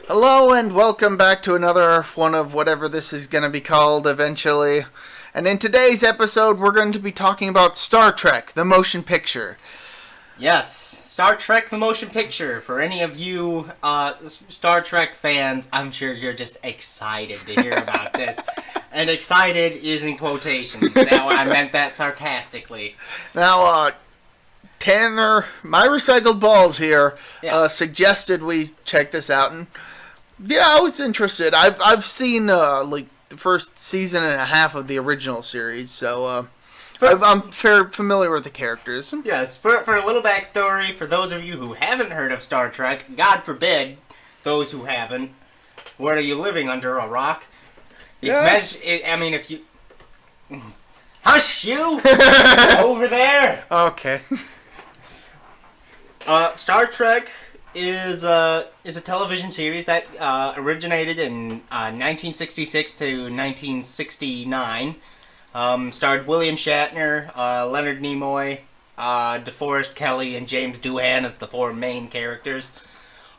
Hello and welcome back to another one of whatever this is going to be called eventually. And in today's episode, we're going to be talking about Star Trek, the motion picture. Yes, Star Trek the motion picture. For any of you Star Trek fans, I'm sure you're just excited to hear about this. And excited is in quotations. Now, I meant that sarcastically. Now, Tanner, my recycled balls here, suggested we check this out. And yeah, I was interested. I've seen like the first season and a half of the original series, so I'm fairly familiar with the characters. Yes, for a little backstory, for those of you who haven't heard of Star Trek, God forbid those who haven't, what are you living under, a rock? It's if you... Hush, you! Over there! Okay. Star Trek is a television series that originated in 1966 to 1969. Starred William Shatner, Leonard Nimoy, DeForest Kelley, and James Doohan as the four main characters.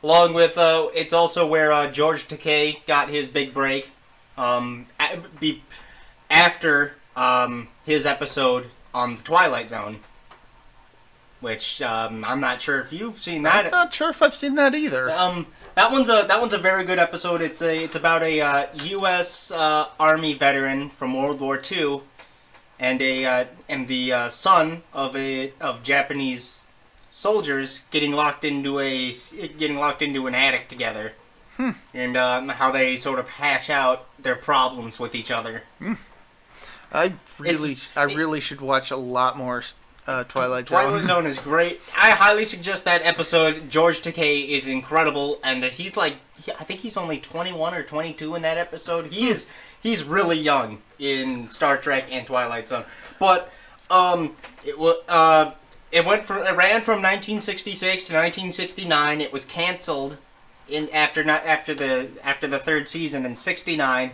Along with, it's also where George Takei got his big break after his episode on The Twilight Zone. Which I'm not sure if you've seen that. I'm not sure if I've seen that either. That one's a very good episode. It's about a U.S. Army veteran from World War II, and the son of Japanese soldiers getting locked into an attic together, and how they sort of hash out their problems with each other. I really should watch a lot more Twilight Zone. Twilight Zone is great. I highly suggest that episode. George Takei is incredible, and I think he's only 21 or 22 in that episode. He's really young in Star Trek and Twilight Zone. But it ran from 1966 to 1969. It was canceled after the third season in '69.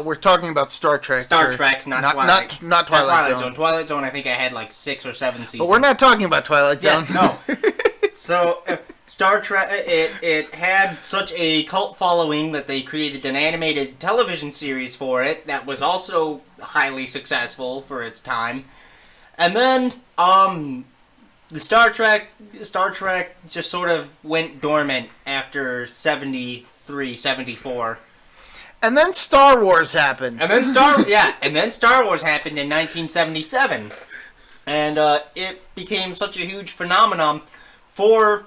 We're talking about Star Trek. Star Trek, not Twilight. Not Twilight Zone. Twilight Zone, I think I had like 6 or 7 seasons. But we're not talking about Twilight Zone. Yes, no. So, Star Trek, it had such a cult following that they created an animated television series for it that was also highly successful for its time. And then, the Star Trek just sort of went dormant after 73, 74. And then Star Wars happened. And then Star Wars happened in 1977, and it became such a huge phenomenon for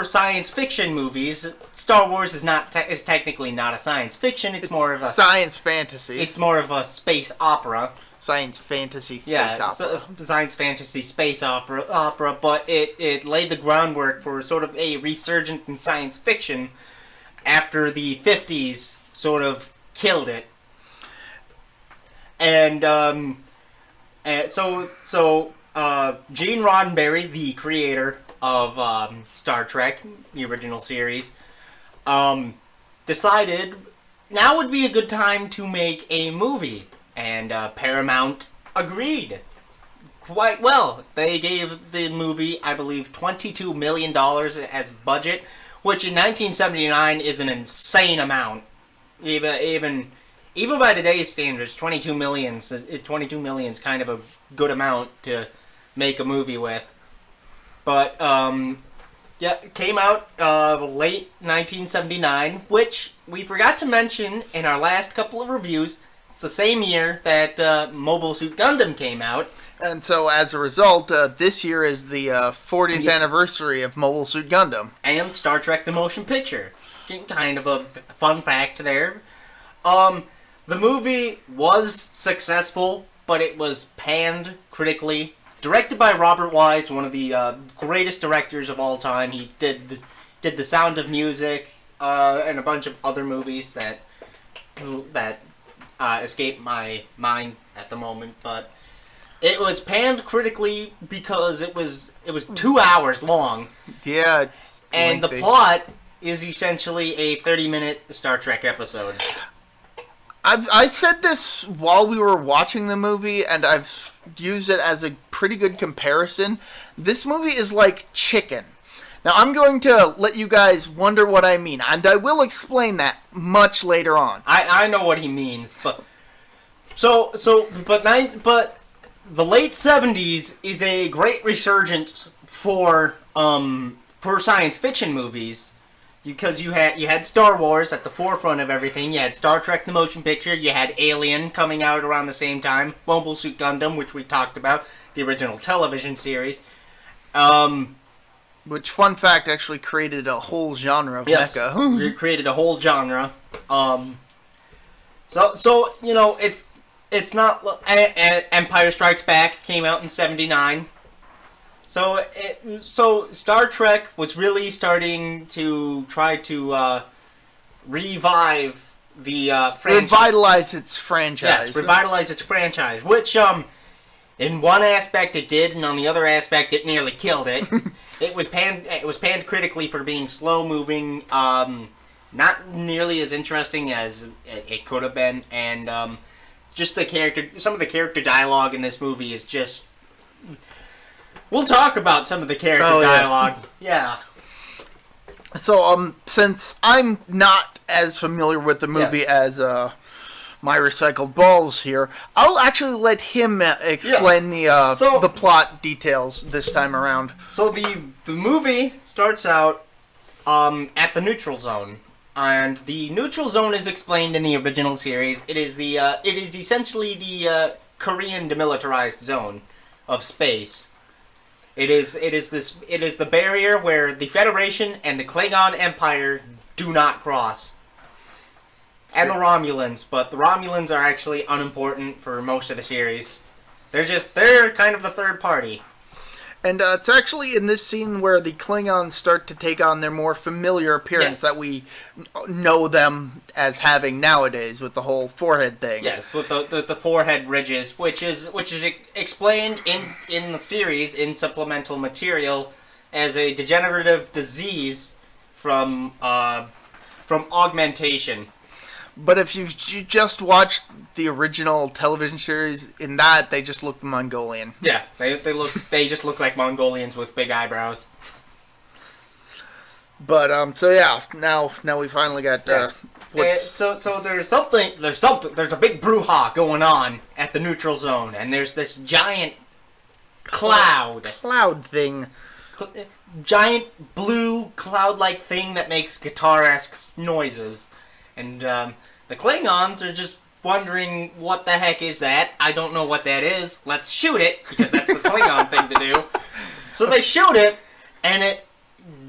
science fiction movies. Star Wars is technically not a science fiction. It's more of a science fantasy. It's more of a space opera. Science fantasy space opera. Science fantasy space opera, but it laid the groundwork for sort of a resurgence in science fiction after the 50s sort of killed it. And so Gene Roddenberry, the creator of Star Trek, the original series, decided now would be a good time to make a movie. And Paramount agreed. Quite well. They gave the movie, I believe, $22 million as budget, which in 1979 is an insane amount. Even by today's standards, 22 million is kind of a good amount to make a movie with. But it came out late 1979, which we forgot to mention in our last couple of reviews. It's the same year that Mobile Suit Gundam came out. And so, as a result, this year is the 40th anniversary of Mobile Suit Gundam. And Star Trek the Motion Picture. Kind of a fun fact there. The movie was successful, but it was panned critically. Directed by Robert Wise, one of the greatest directors of all time. He did The Sound of Music, and a bunch of other movies that escape my mind at the moment, but it was panned critically because it was 2 hours long. Yeah, it's and lengthy. The plot is essentially a 30-minute Star Trek episode. I said this while we were watching the movie, and I've used it as a pretty good comparison. This movie is like Chicken. Now, I'm going to let you guys wonder what I mean, and I will explain that much later on. I know what he means, but but the late 70s is a great resurgence for science fiction movies, because you had Star Wars at the forefront of everything. You had Star Trek the motion picture. You had Alien coming out around the same time. Mobile Suit Gundam, which we talked about, the original television series. Which, fun fact, actually created a whole genre of mecha. It created a whole genre. So you know, it's not. Empire Strikes Back came out in '79. So Star Trek was really starting to try to revive the franchise. Revitalize its franchise. Yes, revitalize its franchise. Which in one aspect it did, and on the other aspect it nearly killed it. It was panned critically for being slow moving, not nearly as interesting as it could have been, and just some of the character dialogue in this movie is just. We'll talk about some of the character dialogue. Yes. Yeah. So since I'm not as familiar with the movie as my recycled balls here, I'll actually let him explain the plot details this time around. So the movie starts out at the neutral zone, and the neutral zone is explained in the original series. It is essentially the Korean demilitarized zone of space. It is the barrier where the Federation and the Klingon Empire do not cross. And the Romulans, but the Romulans are actually unimportant for most of the series. They're kind of the third party. And it's actually in this scene where the Klingons start to take on their more familiar appearance that we know them as having nowadays, with the whole forehead thing. Yes, with the forehead ridges, which is explained in the series in supplemental material as a degenerative disease from augmentation. But if you just watched the original television series, in that they just look Mongolian. Yeah, they just look like Mongolians with big eyebrows. But so yeah, now we finally got so there's a big brouhaha going on at the neutral zone, and there's this giant cloud thing. Giant blue cloud-like thing that makes guitar-esque noises. And the Klingons are just wondering, what the heck is that? I don't know what that is. Let's shoot it, because that's the Klingon thing to do. So they shoot it, and it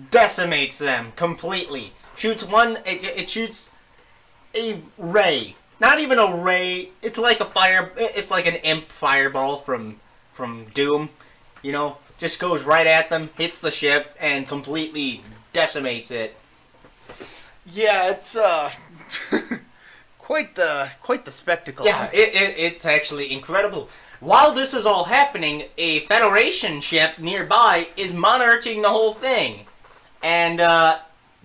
decimates them completely. It shoots a ray. Not even a ray. It's like it's like an imp fireball from Doom. You know, just goes right at them, hits the ship, and completely decimates it. Yeah, it's quite the spectacle. Yeah, it's actually incredible. While this is all happening, a Federation ship nearby is monitoring the whole thing, and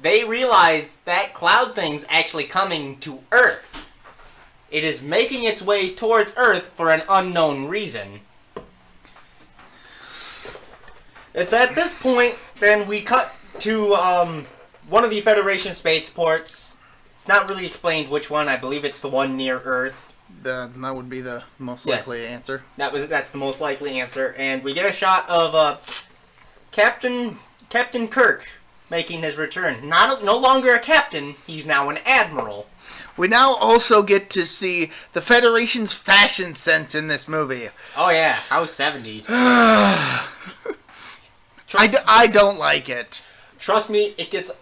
they realize that cloud thing's actually coming to Earth. It is making its way towards Earth for an unknown reason. It's at this point, then we cut to one of the Federation spaceports. It's not really explained which one. I believe it's the one near Earth. That would be the most likely answer. That's the most likely answer. And we get a shot of Captain Kirk making his return. No longer a captain. He's now an admiral. We now also get to see the Federation's fashion sense in this movie. Oh yeah, how 70s. I don't like it. Trust me, it gets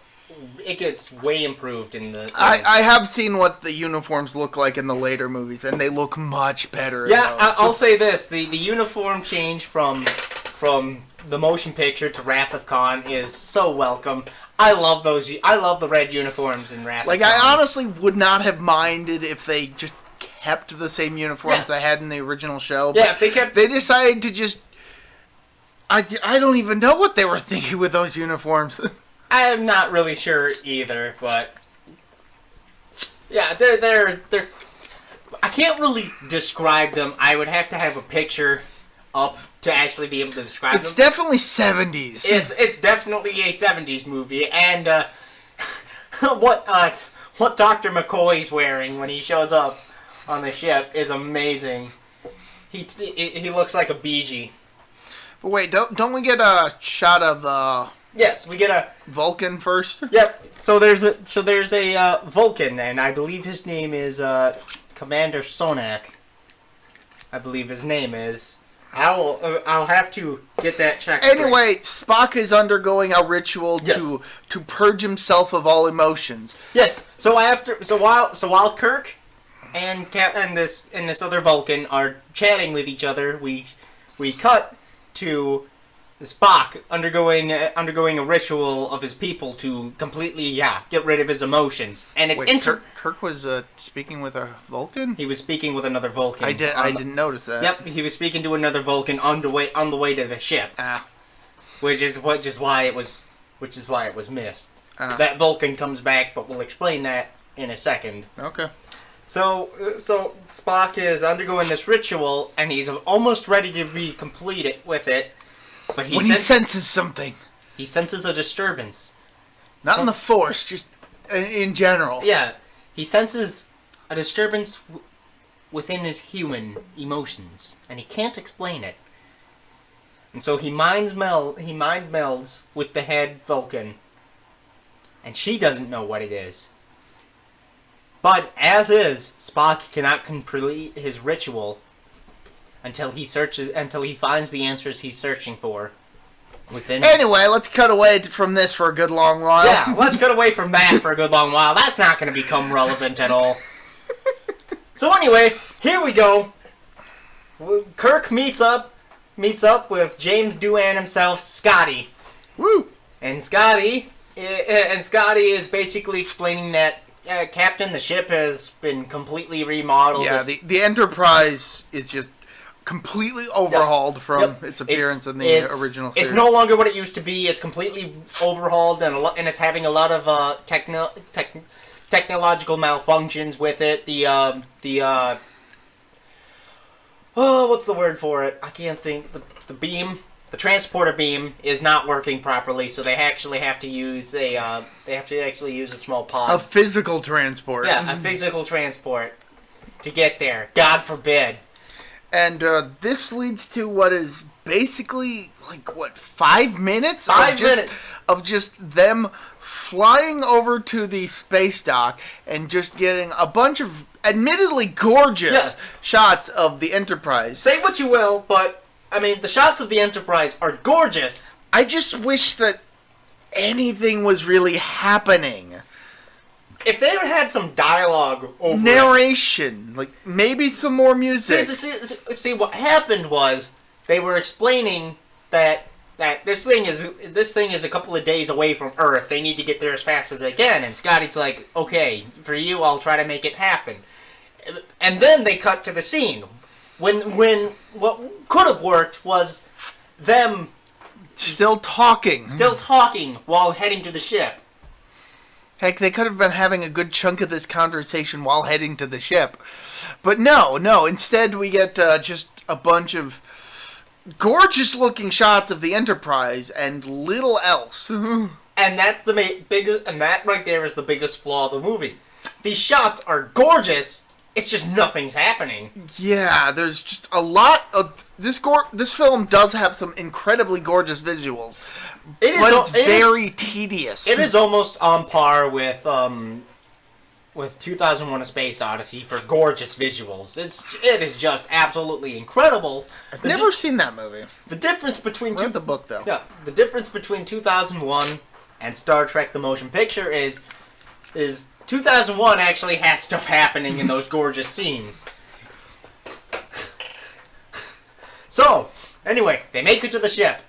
way improved in the. I have seen what the uniforms look like in the later movies, and they look much better. Yeah, I'll say this: the uniform change from the motion picture to Wrath of Khan is so welcome. I love those. I love the red uniforms in Wrath of Khan. I honestly would not have minded if they just kept the same uniforms they had in the original show. Yeah, if they kept. They decided to just. I don't even know what they were thinking with those uniforms. I'm not really sure either, but yeah, they're I can't really describe them. I would have to have a picture up to actually be able to describe It's definitely 70s. It's definitely a 70s movie, and what Dr. McCoy's wearing when he shows up on the ship is amazing. He looks like a BG. But wait, don't we get a shot of Yes, we get a Vulcan first? Yep. So there's a Vulcan, and I believe his name is Commander Sonak. I believe his name is. I'll have to get that checked. Anyway, Spock is undergoing a ritual to purge himself of all emotions. Yes. So while Kirk and this other Vulcan are chatting with each other, we cut to Spock undergoing a ritual of his people to completely get rid of his emotions, and it's Kirk was speaking with a Vulcan. He was speaking with another Vulcan. I didn't notice that. Yep, he was speaking to another Vulcan on the way to the ship. Which is why it was missed. That Vulcan comes back, but we'll explain that in a second. Okay. So Spock is undergoing this ritual, and he's almost ready to be completed with it. But he senses something. He senses a disturbance. Not in the Force, just in general. Yeah. He senses a disturbance within his human emotions, and he can't explain it. And so he mind melds with the head Vulcan, and she doesn't know what it is. But as is, Spock cannot complete his ritual until he finds the answers he's searching for. Anyway, let's cut away from this for a good long while. Yeah, let's cut away from that for a good long while. That's not going to become relevant at all. So anyway, here we go. Kirk meets up with James Doohan himself, Scotty. Woo! And Scotty is basically explaining that, Captain, the ship has been completely remodeled. Yeah, the Enterprise is just completely overhauled from its appearance in the original series. It's no longer what it used to be. It's completely overhauled, and it's having a lot of technological malfunctions with it. What's the word for it? I can't think. The beam, the transporter beam, is not working properly, so they actually have to use a small pod. A physical transport. Yeah, a physical transport to get there. God forbid. And this leads to what is basically, 5 minutes? 5 minutes. Of just them flying over to the space dock and just getting a bunch of admittedly gorgeous shots of the Enterprise. Say what you will, but, the shots of the Enterprise are gorgeous. I just wish that anything was really happening. If they had some dialogue over narration, maybe some more music. See, what happened was they were explaining that this thing is a couple of days away from Earth. They need to get there as fast as they can. And Scotty's like, okay, for you, I'll try to make it happen. And then they cut to the scene when what could have worked was them still talking while heading to the ship. Heck, they could have been having a good chunk of this conversation while heading to the ship. But no. Instead, we get just a bunch of gorgeous-looking shots of the Enterprise and little else. And that's that right there is the biggest flaw of the movie. These shots are gorgeous. It's just nothing's happening. Yeah, there's just a lot of this film does have some incredibly gorgeous visuals. It's very tedious. It is almost on par with 2001: A Space Odyssey for gorgeous visuals. It is just absolutely incredible. I've never seen that movie. The difference between read the book though. Yeah, the difference between 2001 and Star Trek: The Motion Picture is 2001 actually has stuff happening in those gorgeous scenes. So, anyway, they make it to the ship.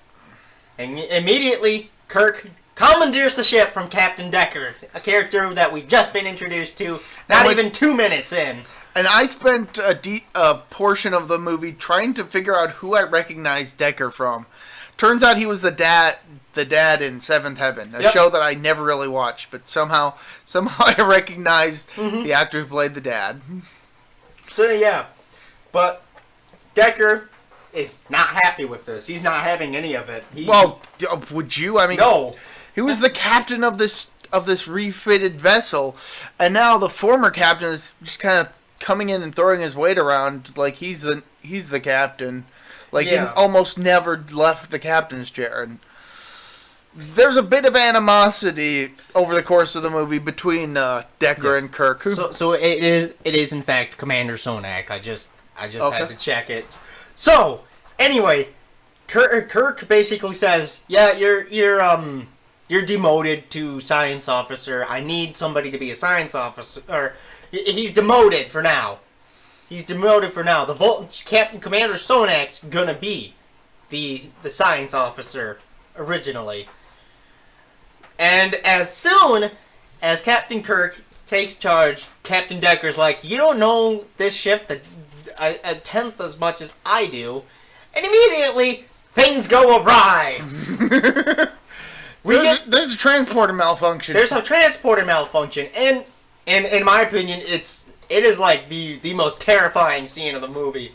And immediately, Kirk commandeers the ship from Captain Decker, a character that we've just been introduced to, not even 2 minutes in. And I spent a portion of the movie trying to figure out who I recognized Decker from. Turns out he was the dad in Seventh Heaven, a show that I never really watched, but somehow I recognized the actor who played the dad. So yeah, but Decker is not happy with this. He's not having any of it. Would you? I mean, no. He was the captain of this refitted vessel, and now the former captain is just kind of coming in and throwing his weight around like he's the captain. Like, he almost never left the captain's chair. And there's a bit of animosity over the course of the movie between Decker and Kirk. So it is in fact Commander Sonak. I just had to check it. So anyway, Kirk basically says, "Yeah, you're demoted to science officer. I need somebody to be a science officer." Or he's demoted for now. Captain Commander Sonak's gonna be the science officer originally. And as soon as Captain Kirk takes charge, Captain Decker's like, "You don't know this ship a tenth as much as I do," and immediately things go awry. There's a transporter malfunction. There's a transporter malfunction, and in my opinion, it is like the most terrifying scene of the movie.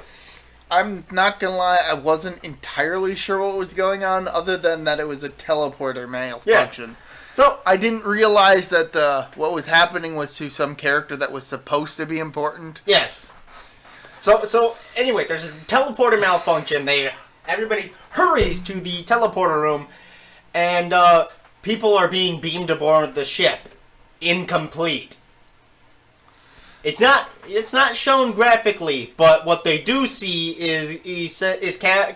I'm not gonna lie, I wasn't entirely sure what was going on, other than that it was a teleporter malfunction. Yes. So I didn't realize that what was happening was to some character that was supposed to be important. Yes. So anyway, there's a teleporter malfunction. Everybody hurries to the teleporter room, and people are being beamed aboard the ship, incomplete. It's not shown graphically, but what they do see is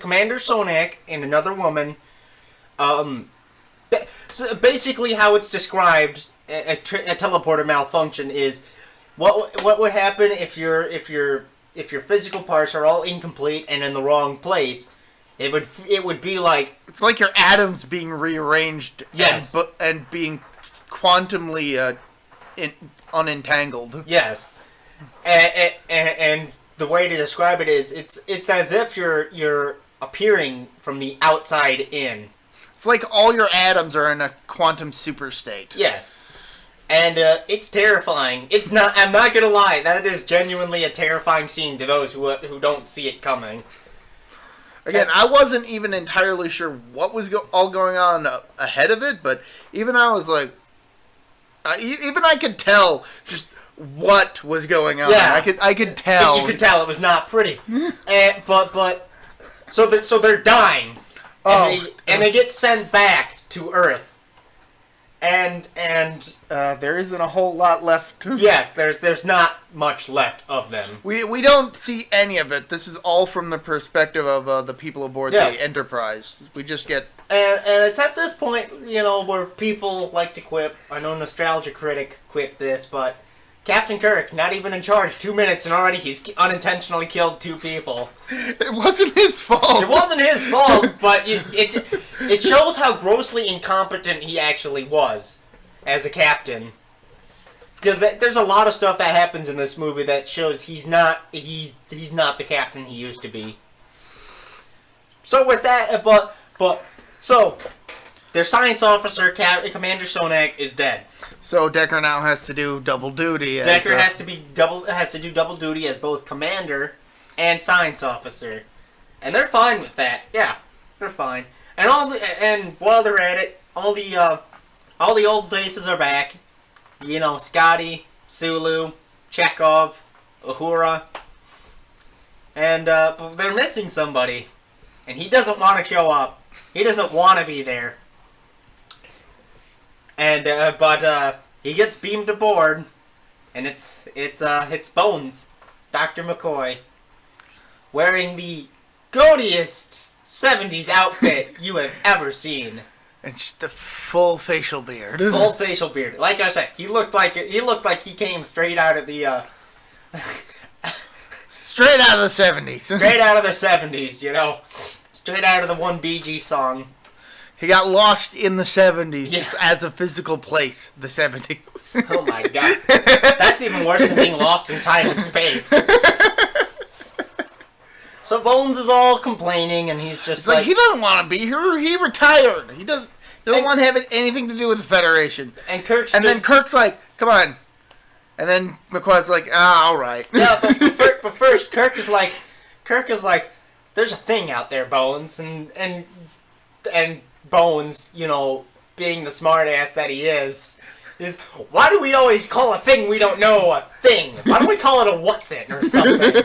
Commander Sonak and another woman. So basically, how it's described, a teleporter malfunction is what would happen if your physical parts are all incomplete and in the wrong place. It would be like, it's like your atoms being rearranged. Yes. and being quantumly unentangled. Yes. And the way to describe it is it's as if you're appearing from the outside in. It's like all your atoms are in a quantum super state. Yes. And it's terrifying. I'm not gonna lie, that is genuinely a terrifying scene to those who don't see it coming. Again, I wasn't even entirely sure what was all going on ahead of it, but even I was like, even I could tell just what was going on. Yeah, I could tell. You could tell it was not pretty. So they're dying, and they get sent back to Earth. And there isn't a whole lot left. Yeah, there's not much left of them. We don't see any of it. This is all from the perspective of the people aboard the Enterprise. We just get... And it's at this point, where people like to quip. I know Nostalgia Critic quipped this, but Captain Kirk, not even in charge 2 minutes, and already he's unintentionally killed 2 people. It wasn't his fault. It wasn't his fault, but it shows how grossly incompetent he actually was as a captain. Because there's a lot of stuff that happens in this movie that shows he's not the captain he used to be. So with that, so their science officer, Commander Sonak, is dead. So Decker now has to do double duty. Decker has to do double duty as both commander and science officer, and they're fine with that. Yeah, they're fine. And while they're at it, all the old faces are back. Scotty, Sulu, Chekhov, Uhura, and but they're missing somebody, and he doesn't want to show up. He doesn't want to be there. And but he gets beamed aboard, and it's Bones, Dr. McCoy, wearing the gaudiest 70s outfit you have ever seen. And just a full facial beard. Full facial beard. Like I said, he looked like he came straight out of the straight out of the 70s. Straight out of the 70s, Straight out of the one Bee Gees song. He got lost in the 70s, just as a physical place, the 70s. Oh my god. That's even worse than being lost in time and space. So Bones is all complaining, and he's just like... he doesn't want to be here. He retired. He doesn't want to have anything to do with the Federation. And then Kirk's like, come on. And then McCoy's like, all right. Yeah, but first Kirk is like, there's a thing out there, Bones, and Bones, you know, being the smartass that he is why do we always call a thing we don't know a thing? Why don't we call it a what's it or something?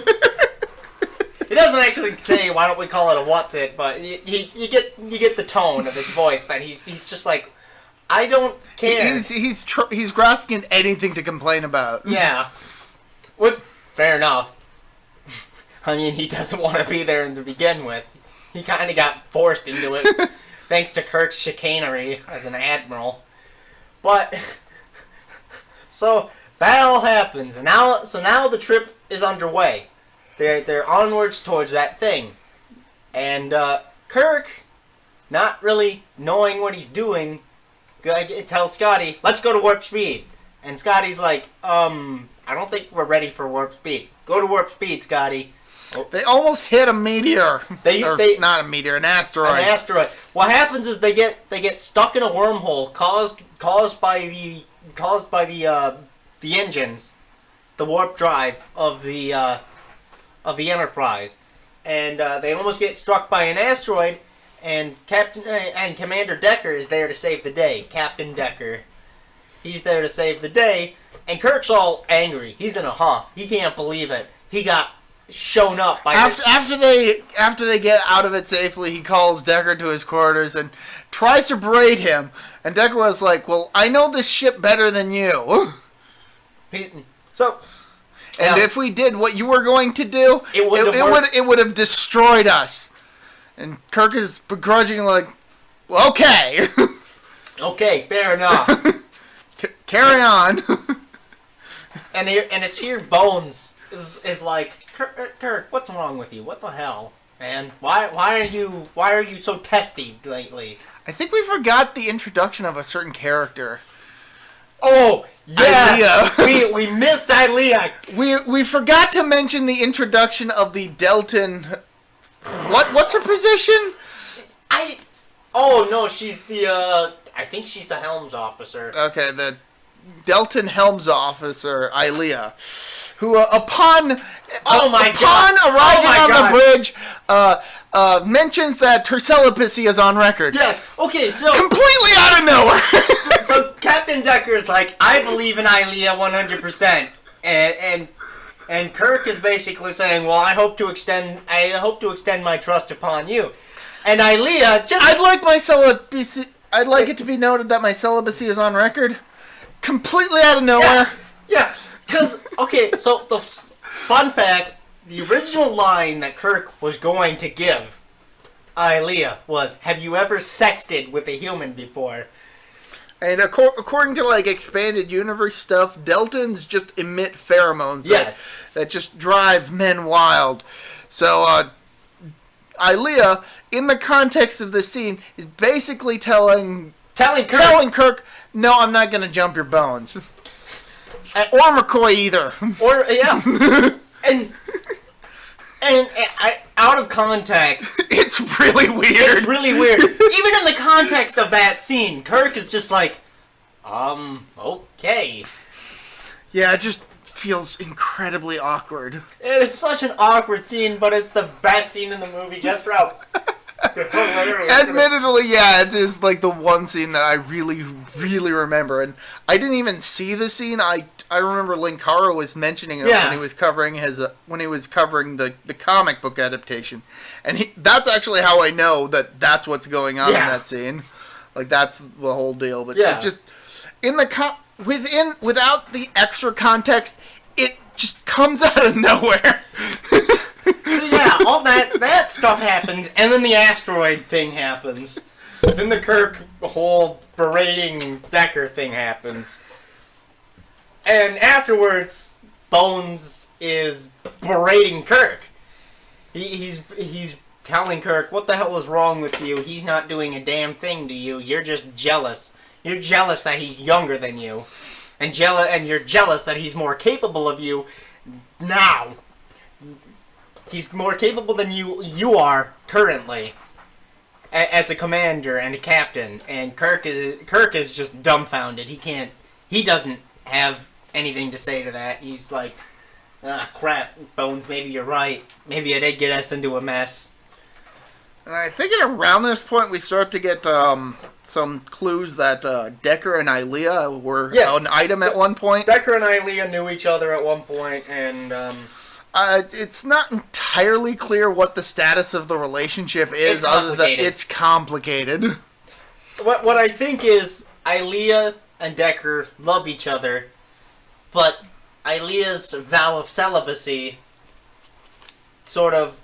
He doesn't actually say why don't we call it a what's it, but you get the tone of his voice that he's just like, I don't care. He's grasping at anything to complain about. Yeah, which fair enough. I mean, he doesn't want to be there to begin with. He kind of got forced into it thanks to Kirk's chicanery as an admiral. But so that all happens, and now the trip is underway. They're onwards towards that thing, and Kirk, not really knowing what he's doing, tells Scotty, "Let's go to warp speed." And Scotty's like, "I don't think we're ready for warp speed. Go to warp speed, Scotty." Oh. They almost hit a meteor. They not a meteor, an asteroid. An asteroid. What happens is they get stuck in a wormhole caused by the engines, the warp drive of the Enterprise, and they almost get struck by an asteroid. And Commander Decker is there to save the day. Captain Decker, he's there to save the day. And Kirk's all angry. He's in a huff. He can't believe it. He got shown up by after they get out of it safely. He calls Decker to his quarters and tries to berate him. And Decker was like, "Well, I know this ship better than you." And if we did what you were going to do, it would have destroyed us. And Kirk is begrudgingly like, "Well, okay." Okay, fair enough. Carry on. and it's here Bones is like, Kirk, what's wrong with you? What the hell, man? Why are you so testy lately? I think we forgot the introduction of a certain character. Oh, yes! we missed Ilea. We forgot to mention the introduction of the Delton. What's her position? She's the I think she's the Helms officer. Okay, the Delton Helms officer, Ilea, who upon arriving on the bridge, mentions that her celibacy is on record. Yeah. Okay. So completely out of nowhere. so Captain Decker's like, I believe in Ilea 100%, and Kirk is basically saying, well, I hope to extend my trust upon you, and Ilea just. I'd like it to be noted that my celibacy is on record. Completely out of nowhere. Yeah. Because, okay, so the fun fact, the original line that Kirk was going to give Ilea was, have you ever sexted with a human before? And according to, like, expanded universe stuff, Deltons just emit pheromones that just drive men wild. So, Ilea, in the context of this scene, is basically telling Kirk, no, I'm not going to jump your bones. Or McCoy either. Or, yeah. and out of context. It's really weird. It's really weird. Even in the context of that scene, Kirk is just like, okay. Yeah, it just feels incredibly awkward. It's such an awkward scene, but it's the best scene in the movie just for how hilarious. Admittedly, yeah, it is like the one scene that I really, really remember. And I didn't even see the scene. I remember Linkara was mentioning it when he was covering the comic book adaptation, and that's actually how I know that that's what's going on in that scene. Like that's the whole deal. But it's just without the extra context, it just comes out of nowhere. So yeah, all that stuff happens, and then the asteroid thing happens. Then the Kirk whole berating Decker thing happens. And afterwards, Bones is berating Kirk. He's telling Kirk, what the hell is wrong with you? He's not doing a damn thing to you. You're just jealous. You're jealous that he's younger than you. And you're jealous that he's more capable of you now. He's more capable than you are currently as a commander and a captain. And Kirk is just dumbfounded. He doesn't have anything to say to that. He's like, crap, Bones, maybe you're right. Maybe I did get us into a mess. And I think at around this point we start to get some clues that Decker and Ilea were an item at one point. Decker and Ilea knew each other at one point, and it's not entirely clear what the status of the relationship is, other than it's complicated. What I think is Ilea and Decker love each other, but Ilea's vow of celibacy sort of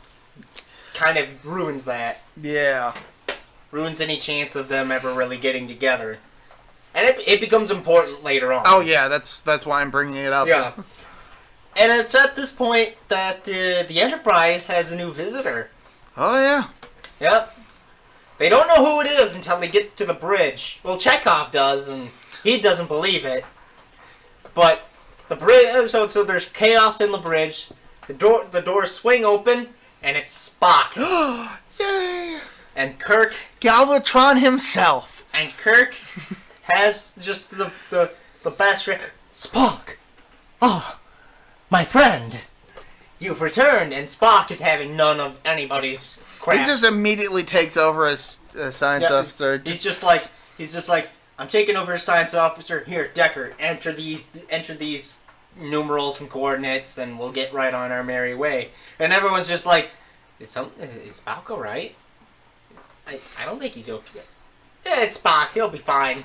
kind of ruins that. Yeah. Ruins any chance of them ever really getting together. And it becomes important later on. Oh, yeah, that's why I'm bringing it up. Yeah. And it's at this point that the Enterprise has a new visitor. Oh, yeah. Yep. They don't know who it is until they get to the bridge. Well, Chekhov does, and he doesn't believe it. But the bridge, so there's chaos in the bridge. The doors swing open, and it's Spock. Yay! And Kirk, Galvatron himself. And Kirk has just the best. Spock, oh, my friend, you've returned. And Spock is having none of anybody's crap. He just immediately takes over as science officer. He's just like, I'm taking over as science officer. Here, Decker, enter these numerals and coordinates, and we'll get right on our merry way. And everyone's just like, is Spock alright? I don't think he's okay. Yeah, it's Spock. He'll be fine.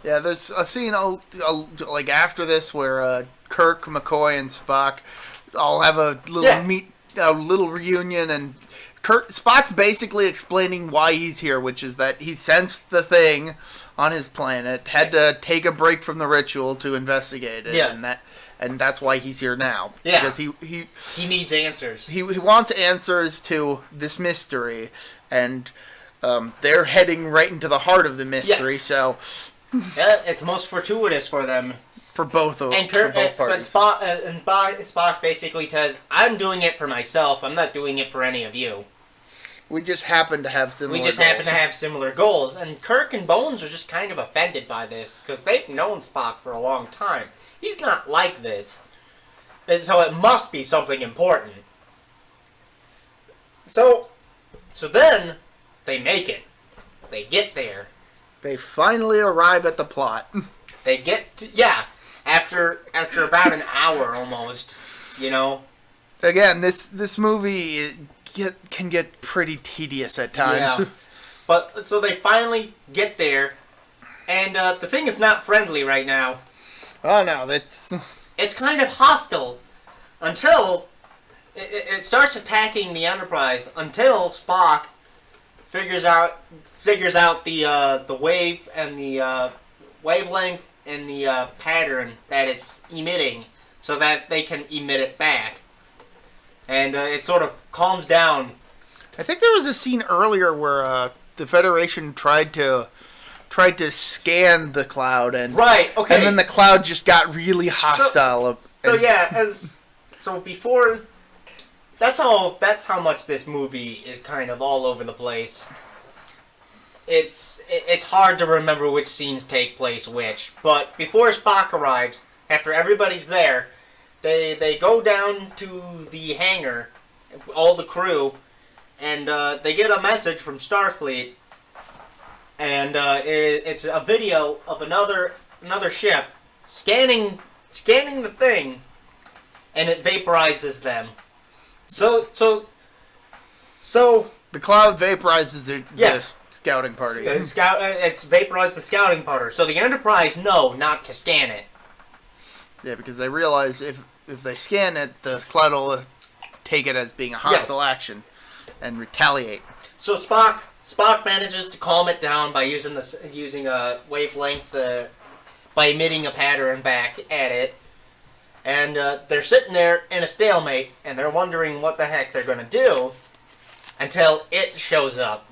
Yeah, there's a scene like after this where Kirk, McCoy, and Spock all have a little reunion, and Spock's basically explaining why he's here, which is that he sensed the thing on his planet, had to take a break from the ritual to investigate it, and that's why he's here now. Yeah, because he needs answers. He wants answers to this mystery, and they're heading right into the heart of the mystery. Yes. So it's most fortuitous for them. For both of them. For both parties. But Spock basically says, I'm doing it for myself. I'm not doing it for any of you. We just happen to have similar goals. And Kirk and Bones are just kind of offended by this, because they've known Spock for a long time. He's not like this. And so it must be something important. So then, they make it. They get there. They finally arrive at the plot. They get to, after about an hour almost, you know. Again, this movie can get pretty tedious at times. Yeah. But so they finally get there, and the thing is not friendly right now. Oh no, it's kind of hostile until it starts attacking the Enterprise, until Spock figures out the wave and the wavelength and the pattern that it's emitting, so that they can emit it back, and it sort of calms down. I think there was a scene earlier where the Federation tried to scan the cloud, and and then the cloud just got really hostile. Before. That's how much this movie is kind of all over the place. It's hard to remember which scenes take place which. But before Spock arrives, after everybody's there, they go down to the hangar, all the crew, and they get a message from Starfleet, and it's a video of another ship scanning the thing, and it vaporizes them. So the cloud vaporizes the scouting party. It's vaporized the scouting party. So the Enterprise know not to scan it. Yeah, because they realize if they scan it, the cloud will take it as being a hostile action and retaliate. So Spock manages to calm it down by using a wavelength by emitting a pattern back at it. And they're sitting there in a stalemate, and they're wondering what the heck they're going to do until it shows up.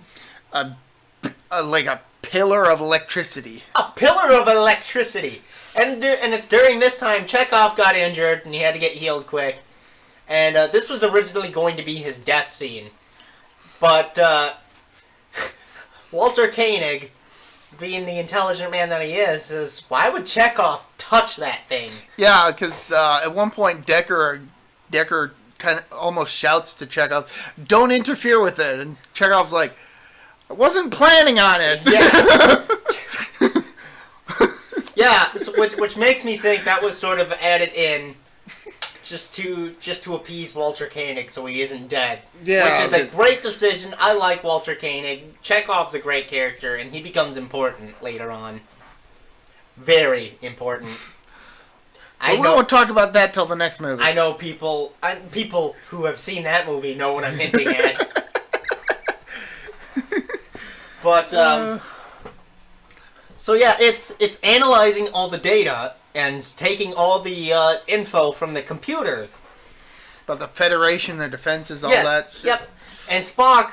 Like a pillar of electricity. A pillar of electricity! And it's during this time Chekhov got injured, and he had to get healed quick. And this was originally going to be his death scene. But Walter Koenig, being the intelligent man that he is, says, why would Chekhov touch that thing? Yeah, because at one point Decker kind of almost shouts to Chekhov, "Don't interfere with it." And Chekhov's like, "I wasn't planning on it." Yeah. Yeah, so which makes me think that was sort of added in just to appease Walter Koenig so he isn't dead. Yeah, which is a great decision. I like Walter Koenig. Chekhov's a great character, and he becomes important later on. Very important. But we won't talk about that till the next movie. I know people who have seen that movie know what I'm hinting at. But so yeah, it's analyzing all the data and taking all the info from the computers. About the Federation, their defenses, all that shit. Yep. And Spock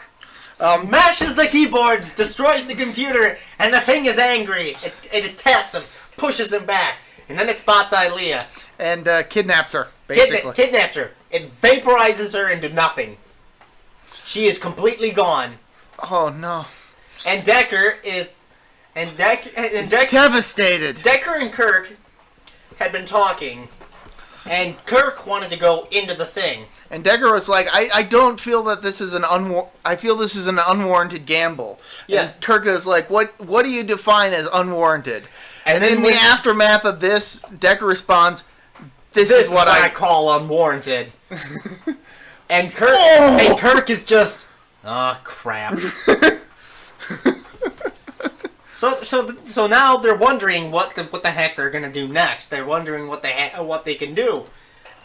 smashes the keyboards, destroys the computer, and the thing is angry. It attacks him, pushes him back. And then it spots Ilea. And kidnaps her, basically. Kidnaps her. It vaporizes her into nothing. She is completely gone. Oh, no. And Decker is... Decker, devastated. Decker and Kirk had been talking, and Kirk wanted to go into the thing. And Decker was like, I don't feel that this is I feel this is an unwarranted gamble. Yeah. And Kirk is like, what do you define as unwarranted? And in the aftermath of this, Decker responds, this is what I call unwarranted. And Kirk is just, crap. So now they're wondering what the heck they're gonna do next. They're wondering what they can do,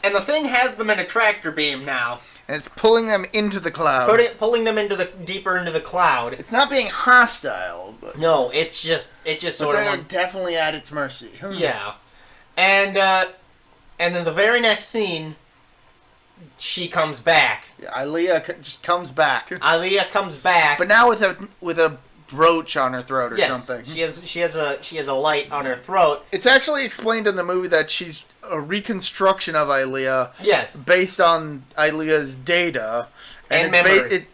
and the thing has them in a tractor beam now. And it's pulling them into the cloud. Pulling them deeper into the cloud. It's not being hostile. But no, it just sort of. They're definitely at its mercy. Yeah, and then the very next scene, she comes back. Yeah, Ilea just comes back. Ilea comes back, but now with a brooch on her throat or something. She has a light on her throat. It's actually explained in the movie that she's a reconstruction of Ilea. Yes. Based on Ilea's data and memory.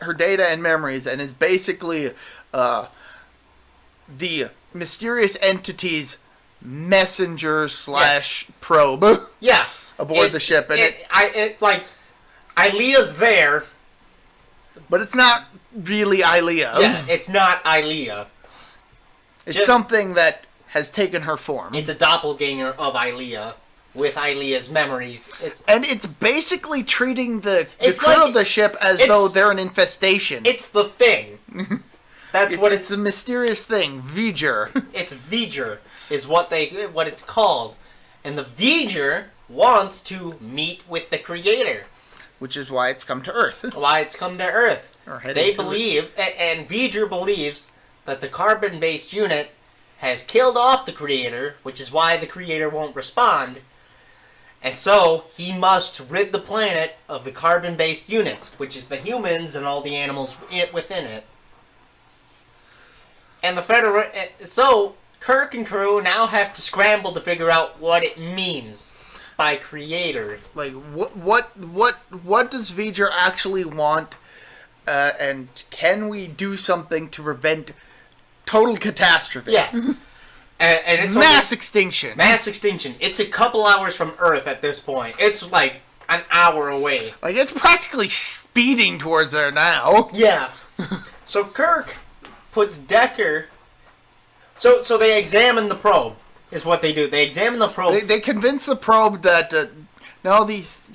Her data and memories, and is basically the mysterious entity's messenger / probe. Yeah. Aboard the ship, and Ilea's there, but it's not really Ilea. Yeah, it's not Ilea. It's something that has taken her form. It's a doppelganger of Ilea with Ilea's memories. It's basically treating the crew of the ship as though they're an infestation. It's the thing. That's what it's a mysterious thing. V'ger. It's V'ger is what it's called, and the V'ger wants to meet with the Creator, which is why it's come to Earth. They believe, and V'ger believes, that the carbon-based unit has killed off the Creator, which is why the Creator won't respond. And so, he must rid the planet of the carbon-based units, which is the humans and all the animals within it. And so, Kirk and crew now have to scramble to figure out what it means by Creator. Like, what does V'ger actually want? And can we do something to prevent total catastrophe? Yeah. And it's mass extinction. Mass extinction. It's a couple hours from Earth at this point. It's like an hour away. Like, it's practically speeding towards there now. Yeah. So Kirk puts Decker... So they examine the probe, is what they do. They examine the probe. They convince the probe that, no, these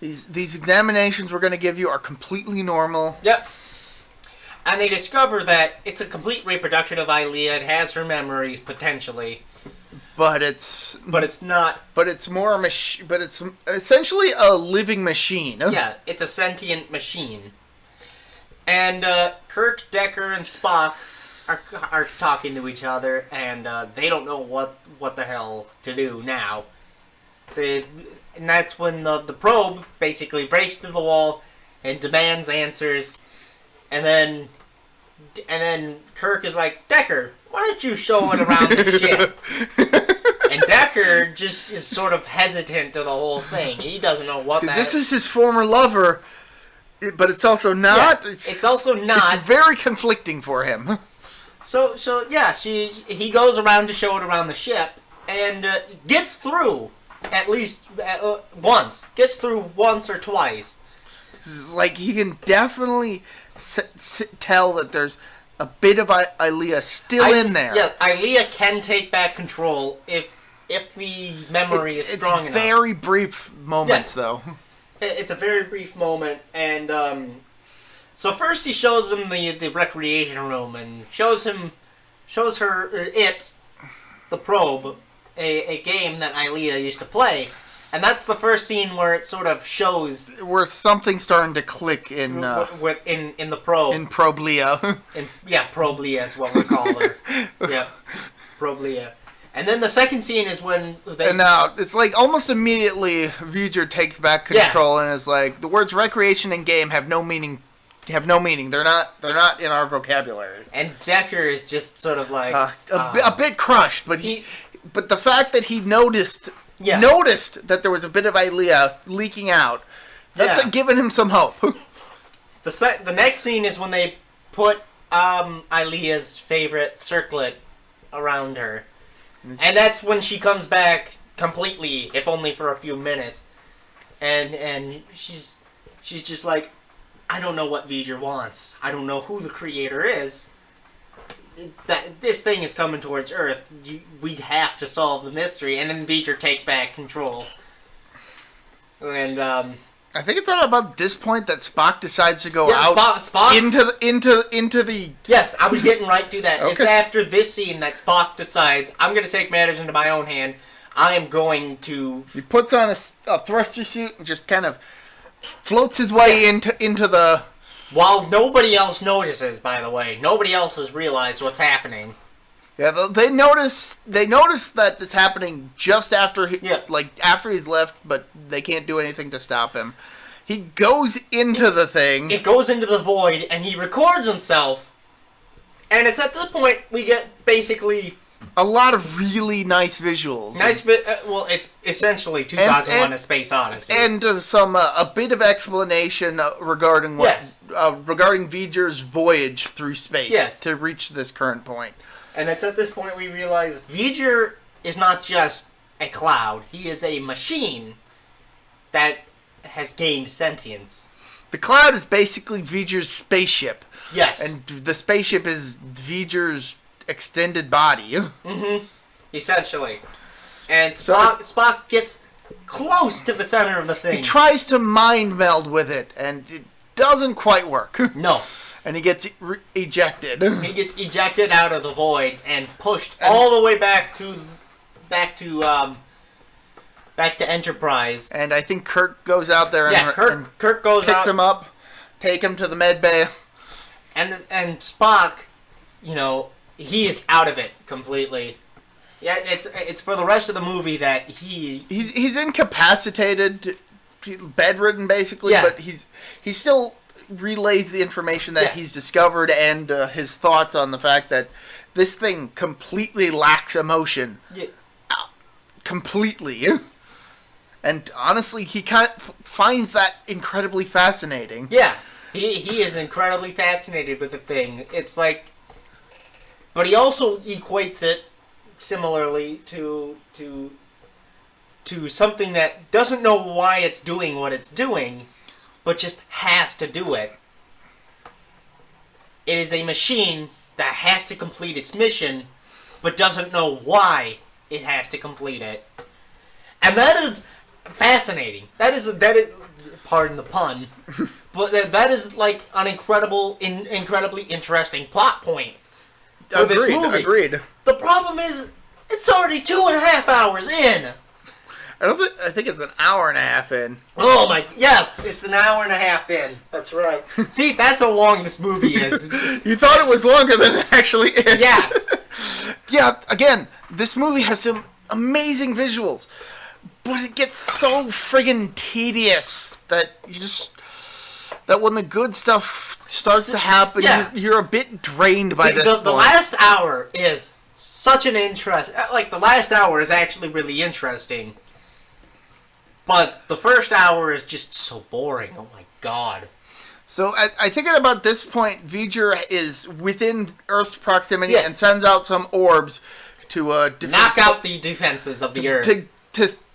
examinations we're going to give you are completely normal. Yep. And they discover that it's a complete reproduction of Ilea. It has her memories, potentially. But it's not. But it's more a machine. But it's essentially a living machine. Yeah, it's a sentient machine. And Kirk, Decker, and Spock are talking to each other, and they don't know what the hell to do now. And that's when the probe basically breaks through the wall and demands answers, and then Kirk is like, Decker, why don't you show it around the ship? And Decker just is sort of hesitant to the whole thing. He doesn't know what that is. This is his former lover, but it's also not. Yeah, it's also not. It's very conflicting for him. So yeah, he goes around to show it around the ship, and gets through. at least once. Gets through once or twice. Like, he can definitely tell that there's a bit of Ilea still in there. Yeah, Ilea can take back control if the memory is strong enough. It's very brief moments, though. It's a very brief moment, and so first he shows him the recreation room and shows her the probe, a game that Ilea used to play, and that's the first scene where it sort of shows where something's starting to click in the probe in ProBlea. ProBlea is what we call her. Yeah, ProBlea. And then the second scene is when they... And now, it's like almost immediately V'ger takes back control and is like, the words recreation and game have no meaning. They're not in our vocabulary. And Decker is just sort of like... a bit crushed, but but the fact that he noticed that there was a bit of Ilea leaking out, that's giving him some hope. The next scene is when they put Ilea's favorite circlet around her. And that's when she comes back completely, if only for a few minutes. And she's just like, I don't know what V'ger wants. I don't know who the creator is. This thing is coming towards Earth. We have to solve the mystery. And then V'ger takes back control. And I think it's at about this point that Spock decides to go out Spock into the. Yes, I was getting right to that. Okay. It's after this scene that Spock decides, I'm going to take matters into my own hand. I am going to. He puts on a thruster suit and just kind of floats his way into the. While nobody else notices, by the way, nobody else has realized what's happening. Yeah, they notice that it's happening just after after he's left, but they can't do anything to stop him. He goes into the thing. It goes into the void, and he records himself. And it's at this point we get basically a lot of really nice visuals. Well, it's essentially 2001: A Space Odyssey, and some a bit of explanation regarding regarding V'ger's voyage through space to reach this current point. And it's at this point we realize V'ger is not just a cloud. He is a machine that has gained sentience. The cloud is basically V'ger's spaceship. Yes. And the spaceship is V'ger's extended body. Mm-hmm. Essentially. And Spock gets close to the center of the thing. He tries to mind meld with it, and it doesn't quite work. No. And he gets ejected. He gets ejected out of the void and pushed all the way back to Enterprise. And I think Kirk goes out there and Kirk goes picks him up, take him to the med bay. And Spock, he is out of it completely. Yeah, it's for the rest of the movie that he's incapacitated, bedridden basically, but he still relays the information that he's discovered and his thoughts on the fact that this thing completely lacks emotion. Yeah. Completely. And honestly, he finds that incredibly fascinating. Yeah, he is incredibly fascinated with the thing. It's like, but he also equates it similarly to something that doesn't know why it's doing what it's doing, but just has to do it. It is a machine that has to complete its mission, but doesn't know why it has to complete it. And that is fascinating. That is pardon the pun, but that is like an incredibly interesting plot point for this movie. Agreed. The problem is, it's already 2.5 hours in. I think it's an hour and a half in. Oh my, yes, it's an hour and a half in. That's right. See, that's how long this movie is. You thought it was longer than it actually is. Yeah. Yeah, again, this movie has some amazing visuals, but it gets so friggin' tedious that that when the good stuff starts to happen, you're a bit drained by this point. The last hour is such an interest. Like, the last hour is actually really interesting. But the first hour is just so boring. Oh my god. So I think at about this point, V'ger is within Earth's proximity and sends out some orbs to knock out the defenses of the Earth.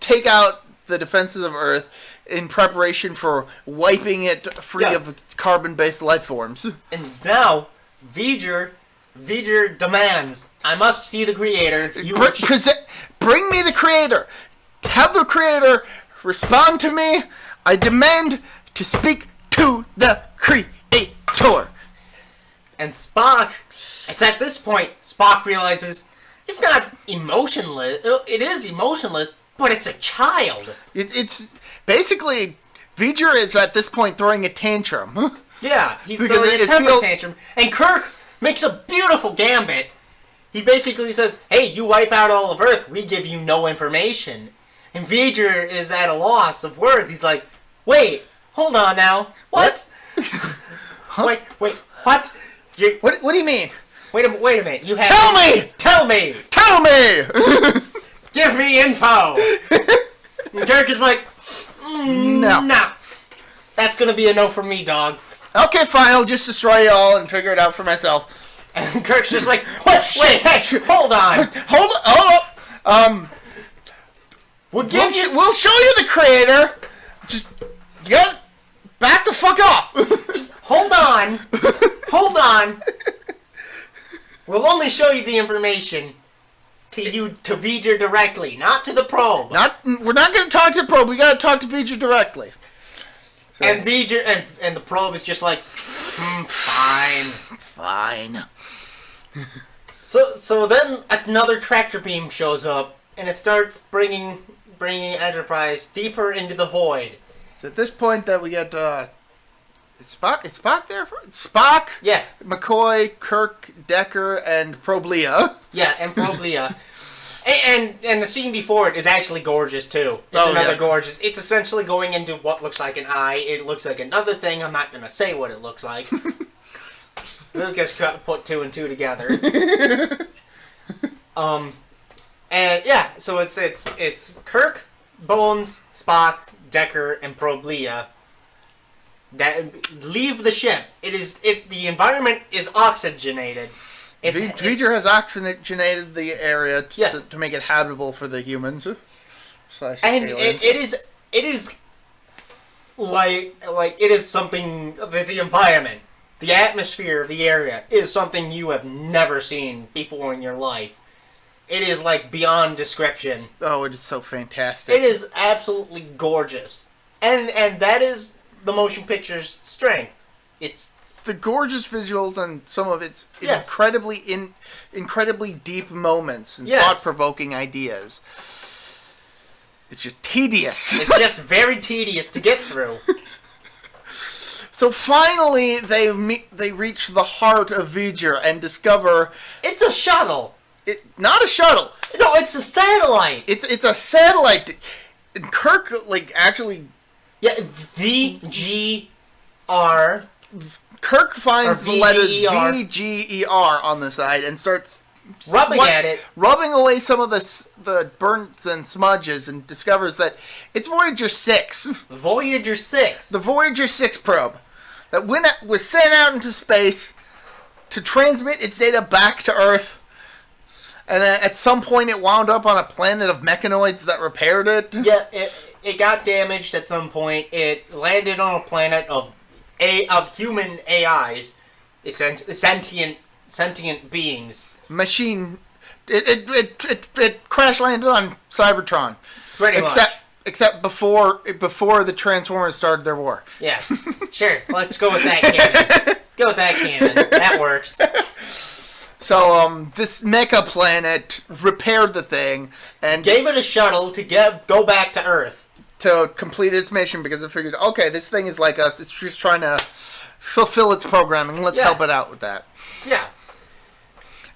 take out the defenses of Earth in preparation for wiping it free of its carbon-based life forms. And now, V'ger demands, I must see the creator. Bring me the creator. Have the creator respond to me. I demand to speak to the creator. And Spock, it's at this point, Spock realizes it's not emotionless. It is emotionless, but it's a child. It's basically, V'ger is at this point throwing a tantrum. Yeah, he's throwing a temper tantrum. And Kirk makes a beautiful gambit. He basically says, hey, you wipe out all of Earth, we give you no information. And V'ger is at a loss of words. He's like, wait, hold on now. What? Huh? Wait, what? What do you mean? Wait a minute. You have Tell me! Give me info! And Kirk is like, no. Nah. That's gonna be a no from me, dog. Okay, fine, I'll just destroy you all and figure it out for myself. And Kirk's just like, what? Wait, hey, hold on. Hold up. We'll show you the creator. Just get back the fuck off. Just hold on. We'll only show you the information to V'ger directly, not to the probe. We're not going to talk to the probe. We got to talk to V'ger directly. So. And V'ger and the probe is just like, fine. So then another tractor beam shows up, and it starts bringing Enterprise deeper into the void. It's at this point that we get is Spock there? Spock. Yes. McCoy, Kirk, Decker, and Problia. Yeah, and Problia. and the scene before it is actually gorgeous too. It's gorgeous. It's essentially going into what looks like an eye. It looks like another thing. I'm not gonna say what it looks like. Lucas put two and two together. And yeah, so it's Kirk, Bones, Spock, Decker, and Problia that leave the ship. The environment is oxygenated. V'ger has oxygenated the area yes. to make it habitable for the humans. And it is like it is something the environment, the atmosphere of the area is something you have never seen before in your life. It is like beyond description. Oh, it is so fantastic. It is absolutely gorgeous. And that is the motion picture's strength. It's the gorgeous visuals and some of its yes. incredibly deep moments and yes. thought-provoking ideas. It's just tedious. It's just very tedious to get through. So finally, they reach the heart of V'ger and discover it's a shuttle. Not a shuttle. No, it's a satellite. It's a satellite. And Kirk actually. Yeah, VGR. Kirk finds the letters VGER on the side and starts rubbing at it, rubbing away some of the burns and smudges, and discovers that it's Voyager 6. Voyager 6. The Voyager 6 probe that was sent out into space to transmit its data back to Earth. And then at some point it wound up on a planet of mechanoids that repaired it. Yeah, it got damaged at some point. It landed on a planet of human AIs, sentient beings. Machine. It crash landed on Cybertron. Pretty much. Except before the Transformers started their war. Yes. Sure. Let's go with that canon. That works. So, this mecha planet repaired the thing and gave it a shuttle to go back to Earth to complete its mission because it figured, okay, this thing is like us. It's just trying to fulfill its programming. Let's help it out with that. Yeah.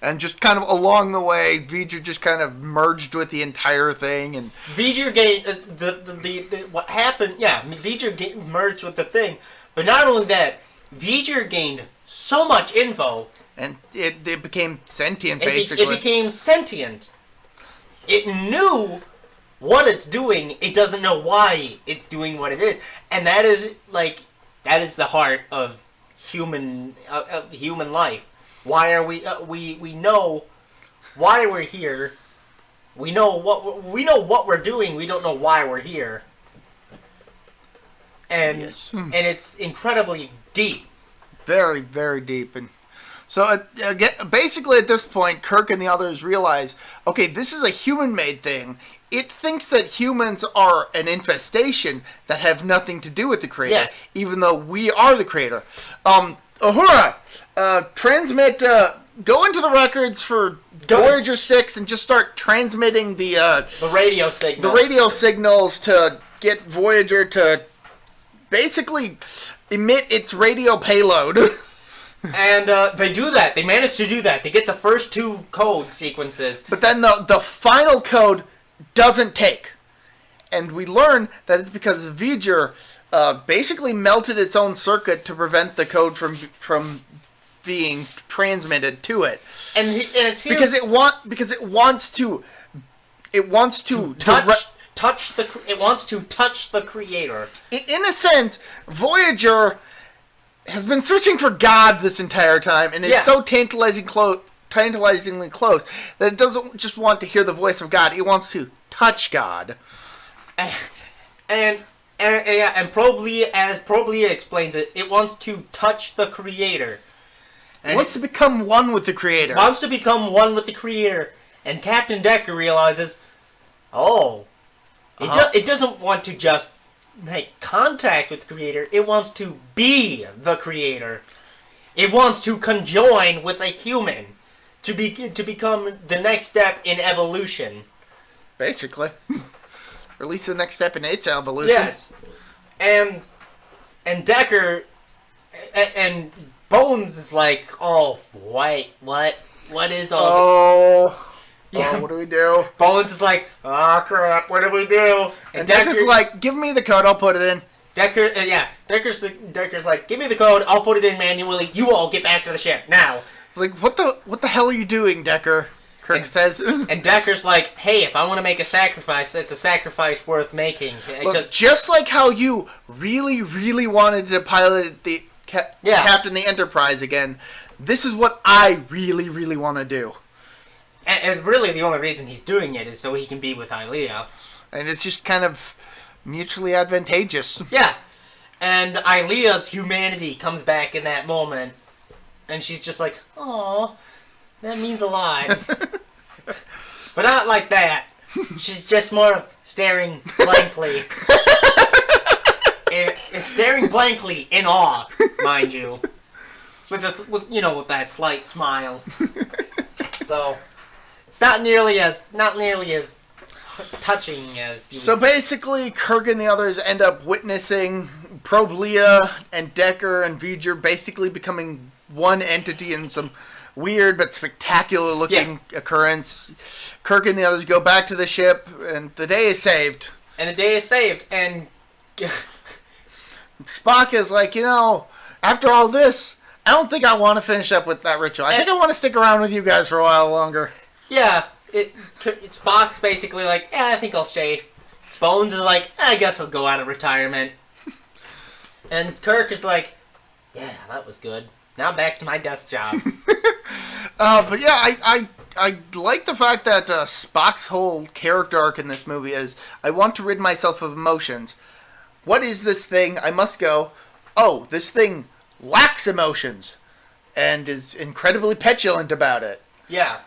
And just kind of along the way, V'ger just kind of merged with the entire thing, and V'ger gained what happened. Yeah, V'ger merged with the thing, but not only that, V'ger gained so much info. And it became sentient, basically. It became sentient. It knew what it's doing. It doesn't know why it's doing what it is. And that is the heart of human life. Why are we know why we're here. We know what we're doing. We don't know why we're here. And Yes. and it's incredibly deep. Very, very deep. And so basically at this point, Kirk and the others realize, okay, this is a human-made thing. It thinks that humans are an infestation that have nothing to do with the creator, Yes. even though we are the creator. Uhura, transmit, go into the records for Voyager 6 and just start transmitting the radio signals. The radio signals to get Voyager to basically emit its radio payload. And they do that. They manage to do that. They get the first 2 code sequences. But then the final code doesn't take. And we learn that it's because Voyager basically melted its own circuit to prevent the code from being transmitted to it. And it's here because it wants to touch the creator. In a sense, Voyager has been searching for God this entire time, and it's so tantalizingly close that it doesn't just want to hear the voice of God; it wants to touch God. And Probably, as Probly explains it, it wants to touch the creator. And it wants to become one with the creator. And Captain Decker realizes, it doesn't want to just make contact with the creator. It wants to be the creator. It wants to conjoin with a human to become the next step in evolution. Basically. Or at least the next step in its evolution. Yes. And Decker and Bones is like, oh, wait, what is all what do we do? Bones is like, oh crap, what do we do? And Decker's like, give me the code, I'll put it in. Decker's like, give me the code, I'll put it in manually, you all get back to the ship, now. Like, what the hell are you doing, Decker? Kirk says. And Decker's like, hey, if I want to make a sacrifice, it's a sacrifice worth making. Look, just like how you really, really wanted to pilot the Captain the Enterprise again, this is what I really, really want to do. And really the only reason he's doing it is so he can be with Ilea. And it's just kind of mutually advantageous. Yeah. And Ilea's humanity comes back in that moment. And she's just like, "Aw, that means a lot." But not like that. She's just more of staring blankly. Staring blankly in awe, mind you. With that slight smile. So it's not nearly as touching as you. So basically, Kirk and the others end up witnessing Problia and Decker and Voyager basically becoming one entity in some weird but spectacular looking occurrence. Kirk and the others go back to the ship, and the day is saved. And Spock is like, after all this, I don't think I want to finish up with that ritual. I think I want to stick around with you guys for a while longer. Yeah, Spock's basically like, I think I'll stay. Bones is like, I guess I'll go out of retirement. And Kirk is like, yeah, that was good. Now back to my desk job. But yeah, I like the fact that Spock's whole character arc in this movie is, I want to rid myself of emotions. What is this thing? I must go, this thing lacks emotions and is incredibly petulant about it. Yeah.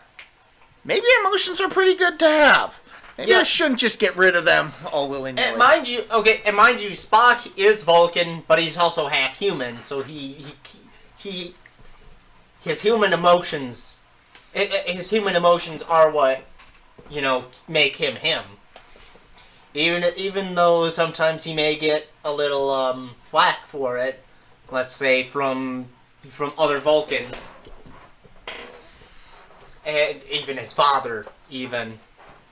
Maybe emotions are pretty good to have. Maybe I shouldn't just get rid of them all willy-nilly. And mind you, Spock is Vulcan, but he's also half human, so his human emotions are what, make him him. Even though sometimes he may get a little flack for it, let's say from other Vulcans, and even his father,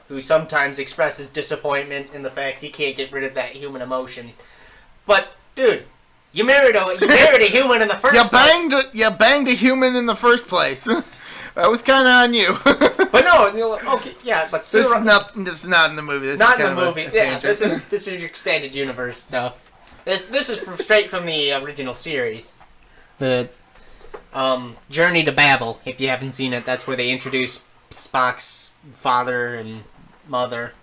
who sometimes expresses disappointment in the fact he can't get rid of that human emotion. But dude, you married a human in the first place. You banged a human in the first place. That was kind of on you. But no, okay, yeah, but this is not in the movie. This not is in the movie. Yeah, this is extended universe stuff. This is straight from the original series, the Journey to Babel. If you haven't seen it, that's where they introduce Spock's father and mother.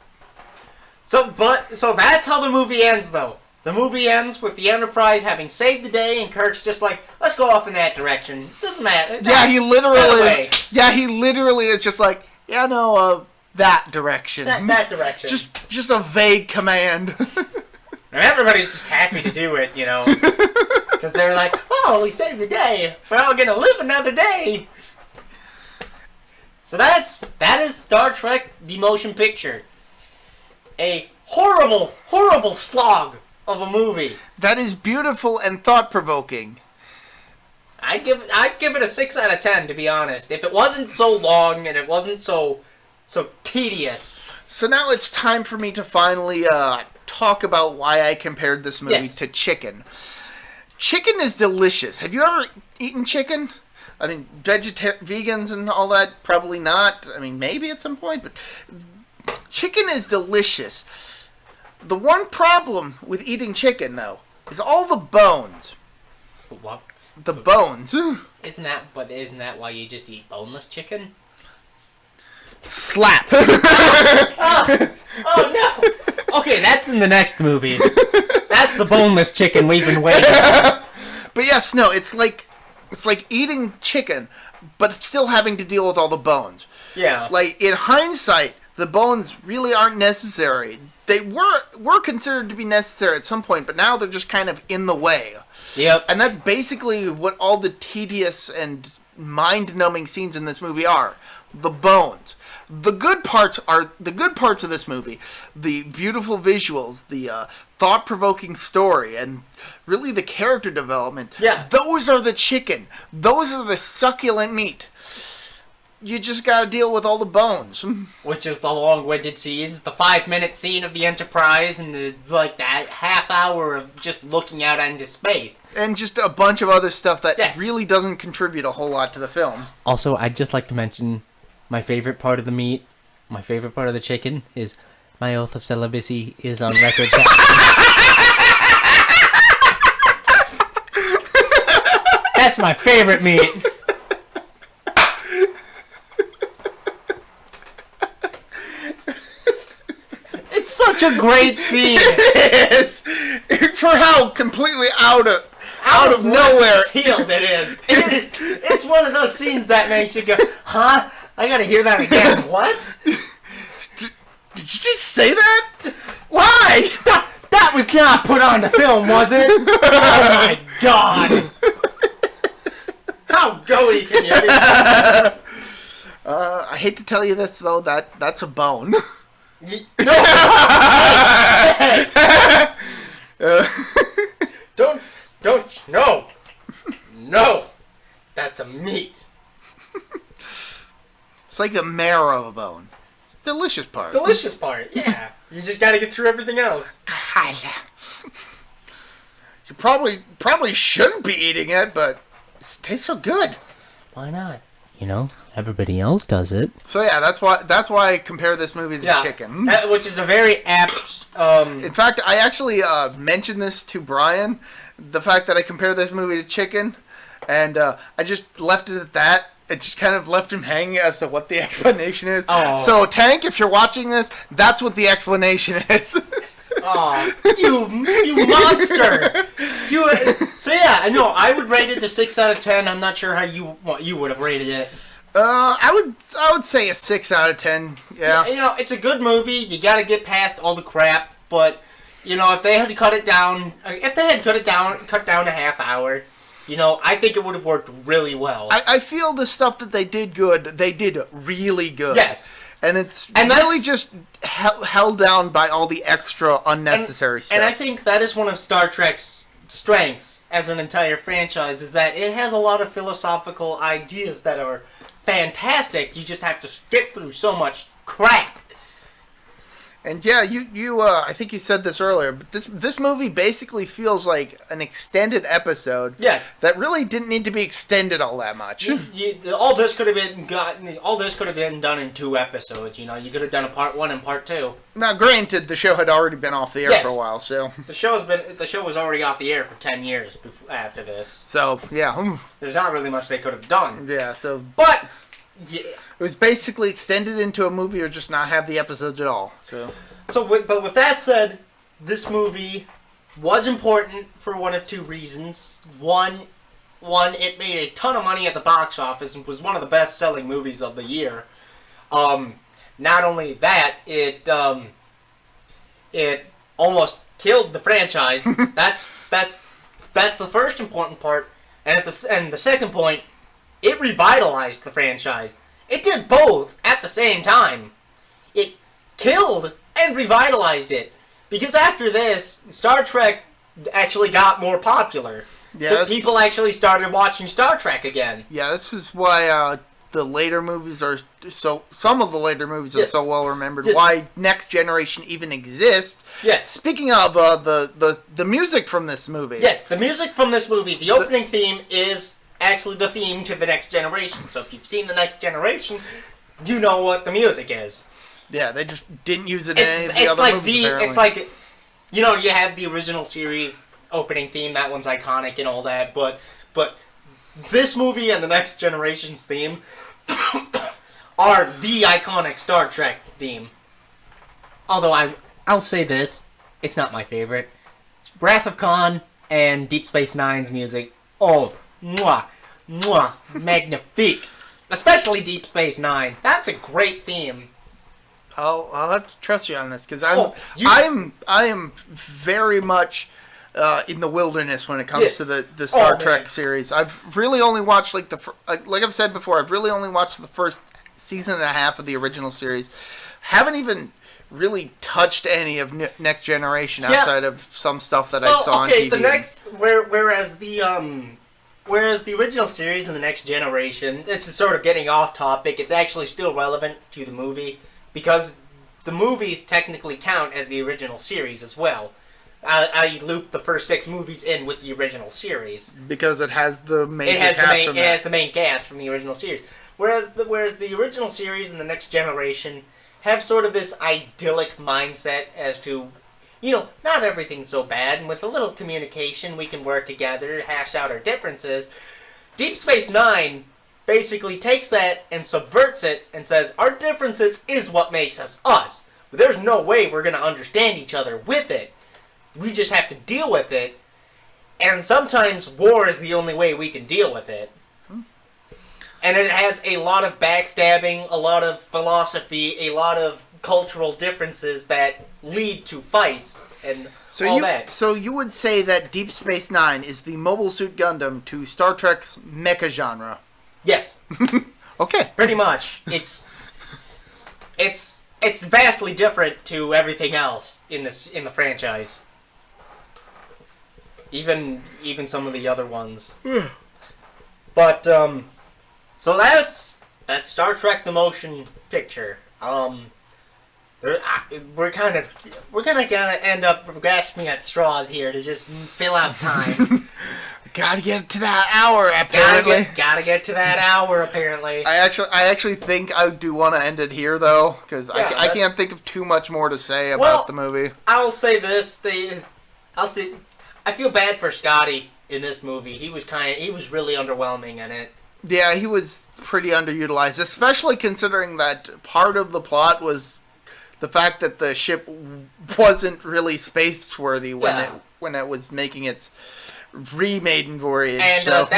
So that's how the movie ends, though. The movie ends with the Enterprise having saved the day, and Kirk's just like, let's go off in that direction. Doesn't matter. He literally is just like, that direction. That direction. Just a vague command. And everybody's just happy to do it, Because they're like, oh, we saved the day. We're all going to live another day. So that is Star Trek The Motion Picture. A horrible, horrible slog of a movie. That is beautiful and thought-provoking. I'd give it a 6 out of 10, to be honest. If it wasn't so long and it wasn't so tedious. So now it's time for me to finally talk about why I compared this movie to Chicken. Chicken is delicious. Have you ever eaten chicken? I mean, vegans and all that, probably not. I mean, maybe at some point, but chicken is delicious. The one problem with eating chicken, though, is all the bones. What? The bones. Isn't that why you just eat boneless chicken? Slap. Oh no. Okay, that's in the next movie. That's the boneless chicken we've been waiting for. But yes, no, it's like eating chicken, but still having to deal with all the bones. Yeah. Like, in hindsight, the bones really aren't necessary. They were considered to be necessary at some point, but now they're just kind of in the way. Yep. And that's basically what all the tedious and mind-numbing scenes in this movie are. The bones. The good parts of this movie. The beautiful visuals, the thought-provoking story, and really the character development. Yeah. Those are the chicken. Those are the succulent meat. You just gotta deal with all the bones. Which is the long-winded scenes, the 5-minute scene of the Enterprise, and that half hour of just looking out into space. And just a bunch of other stuff that really doesn't contribute a whole lot to the film. Also, I'd just like to mention my favorite part of the meat, my favorite part of the chicken is my oath of celibacy is on record. That's my favorite meat. It's such a great scene. It is. For how completely out of nowhere field it is. It's one of those scenes that makes you go, huh? I gotta hear that again. What? Did you just say that? Why? That was not put on the film, was it? Oh my god. How goaty can you be? I hate to tell you this, though, that's a bone. No! Don't, no! That's a meat. It's like the marrow of a bone. It's the delicious part. Delicious part, yeah. You just gotta get through everything else. You probably shouldn't be eating it, but it tastes so good. Why not? Everybody else does it. So yeah, that's why I compare this movie to Chicken. Which is a very apt... In fact, I actually mentioned this to Brian, the fact that I compare this movie to Chicken, and I just left it at that. It just kind of left him hanging as to what the explanation is. Oh. So, Tank, if you're watching this, that's what the explanation is. Oh, you monster! So yeah, I know. I would rate it a 6 out of 10. I'm not sure how you would have rated it. I would say a 6 out of 10. Yeah. It's a good movie. You got to get past all the crap. But if they had cut down a half hour, I think it would have worked really well. I feel the stuff that they did good, they did really good. Yes. And it's really just held down by all the extra unnecessary stuff. And I think that is one of Star Trek's strengths as an entire franchise, is that it has a lot of philosophical ideas that are fantastic. You just have to get through so much crap. And yeah, you I think you said this earlier, but this movie basically feels like an extended episode. Yes. That really didn't need to be extended all that much. All this could have been done in 2 episodes. You could have done a part 1 and part 2. Now, granted, the show had already been off the air for a while, so the show was already off the air for 10 years after this. So yeah, there's not really much they could have done. Yeah. So, but Yeah. It was basically extended into a movie or just not have the episodes at all. But with that said, this movie was important for one of two reasons. One, it made a ton of money at the box office and was one of the best-selling movies of the year. Not only that, it almost killed the franchise. That's the first important part. And the second point, it revitalized the franchise. It did both at the same time. It killed and revitalized it. Because after this, Star Trek actually got more popular. Yeah, people actually started watching Star Trek again. Yeah, this is why the later movies are so... Some of the later movies are so well remembered. Why Next Generation even exists. Yes. Speaking of the music from this movie. Yes, the music from this movie. The opening theme is actually the theme to the Next Generation. So if you've seen the Next Generation, you know what the music is. Yeah, they just didn't use it in any of the other movies, apparently. It's like, you know, you have the original series opening theme. That one's iconic and all that. But this movie and the Next Generation's theme are the iconic Star Trek theme. Although I'll say this, it's not my favorite. It's Wrath of Khan and Deep Space Nine's music. Oh, mwah, mwah, magnifique. Especially Deep Space Nine. That's a great theme. I'll have to trust you on this because I am very much in the wilderness when it comes to the Star Trek series. I've really only watched like I've said before. I've really only watched the first season and a half of the original series. Haven't even really touched any of Next Generation outside of some stuff that I saw on TV. Whereas the original series and the Next Generation, this is sort of getting off topic. It's actually still relevant to the movie. Because the movies technically count as the original series as well. I looped the first 6 movies in with the original series. Because it has the main cast it has the main cast from the original series. Whereas the original series and the Next Generation have sort of this idyllic mindset as to, you know, not everything's so bad, and with a little communication we can work together, hash out our differences. Deep Space Nine basically takes that and subverts it and says, our differences is what makes us us. But there's no way we're going to understand each other with it. We just have to deal with it. And sometimes war is the only way we can deal with it. And it has a lot of backstabbing, a lot of philosophy, a lot of cultural differences that lead to fights and that. So you would say that Deep Space Nine is the Mobile Suit Gundam to Star Trek's mecha genre? Yes. Okay. Pretty much. It's vastly different to everything else in the franchise. Even some of the other ones. But so that's Star Trek the Motion Picture. We're gonna end up grasping at straws here to just fill out time. Gotta get to that hour, apparently. Gotta get to that hour, apparently. I actually think I do want to end it here, though, because I can't think of too much more to say about the movie. I'll say this: I feel bad for Scotty in this movie. He was really underwhelming in it. Yeah, he was pretty underutilized, especially considering that part of the plot was the fact that the ship wasn't really space-worthy when it was making its re-maiden voyage. And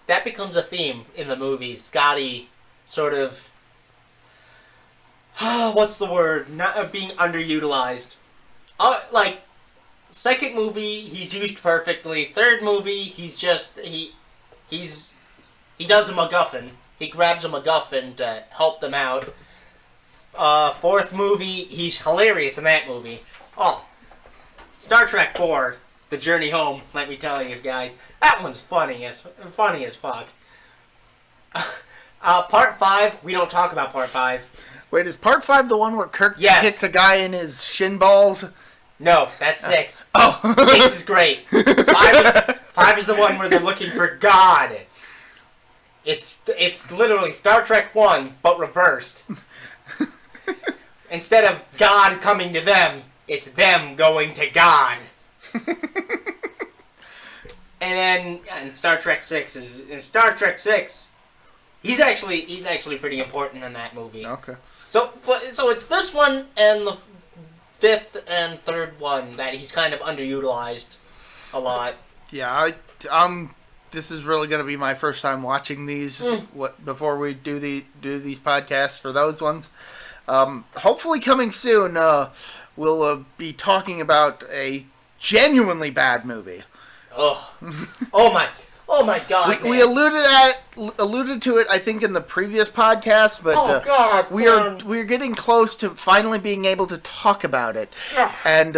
that becomes a theme in the movie. Scotty sort of... what's the word? Not being underutilized. Second movie, he's used perfectly. Third movie, he does a MacGuffin. He grabs a MacGuffin to help them out. Fourth movie, he's hilarious in that movie. Oh, Star Trek 4, The Journey Home, let me tell you guys. That one's funny as fuck. Part 5, we don't talk about Part 5. Wait, is Part 5 the one where Kirk hits a guy in his shin balls? No, that's 6. 6 is great. 5 is the one where they're looking for God. It's literally Star Trek 1, but reversed. Instead of God coming to them, it's them going to God. And then Star Trek 6 He's actually pretty important in that movie. Okay. So it's this one and the fifth and third one that he's kind of underutilized a lot. Yeah, this is really going to be my first time watching these. Before we do these podcasts for those ones. Hopefully, coming soon, we'll be talking about a genuinely bad movie. Oh my God! We alluded to it, I think, in the previous podcast, but we're getting close to finally being able to talk about it, and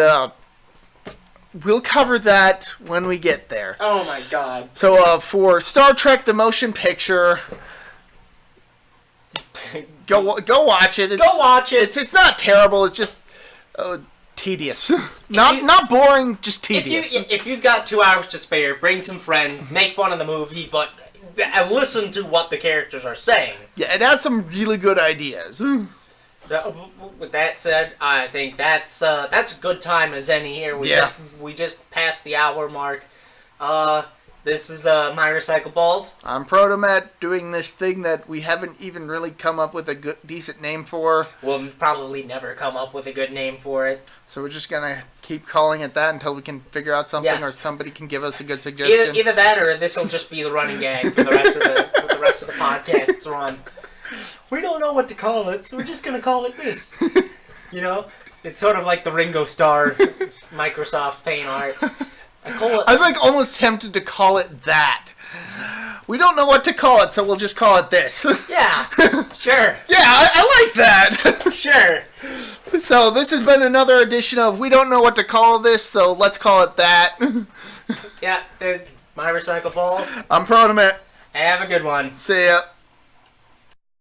we'll cover that when we get there. Oh my God! So for Star Trek: The Motion Picture, go watch it. Go watch it. It's not terrible. It's just tedious. Not boring, just tedious. If you've got 2 hours to spare, bring some friends, make fun of the movie, but listen to what the characters are saying. Yeah, it has some really good ideas. With that said, I think that's a good time as any here. We just passed the hour mark. This is my Recycle Balls. I'm ProtoMet, doing this thing that we haven't even really come up with a decent name for. We'll probably never come up with a good name for it. So we're just going to keep calling it that until we can figure out something, or somebody can give us a good suggestion. Either that, or this will just be the running gag for the rest of the podcast's run. We don't know what to call it, so we're just going to call it this. You know? It's sort of like the Ringo Starr Microsoft Paint art. I'm like almost tempted to call it that. We don't know what to call it, so we'll just call it this. Yeah, sure. Yeah, I like that. Sure. So this has been another edition of We Don't Know What to Call This, so let's call it that. Yeah, there's my Recycle Balls. I'm ProtoMet. Have a good one. See ya.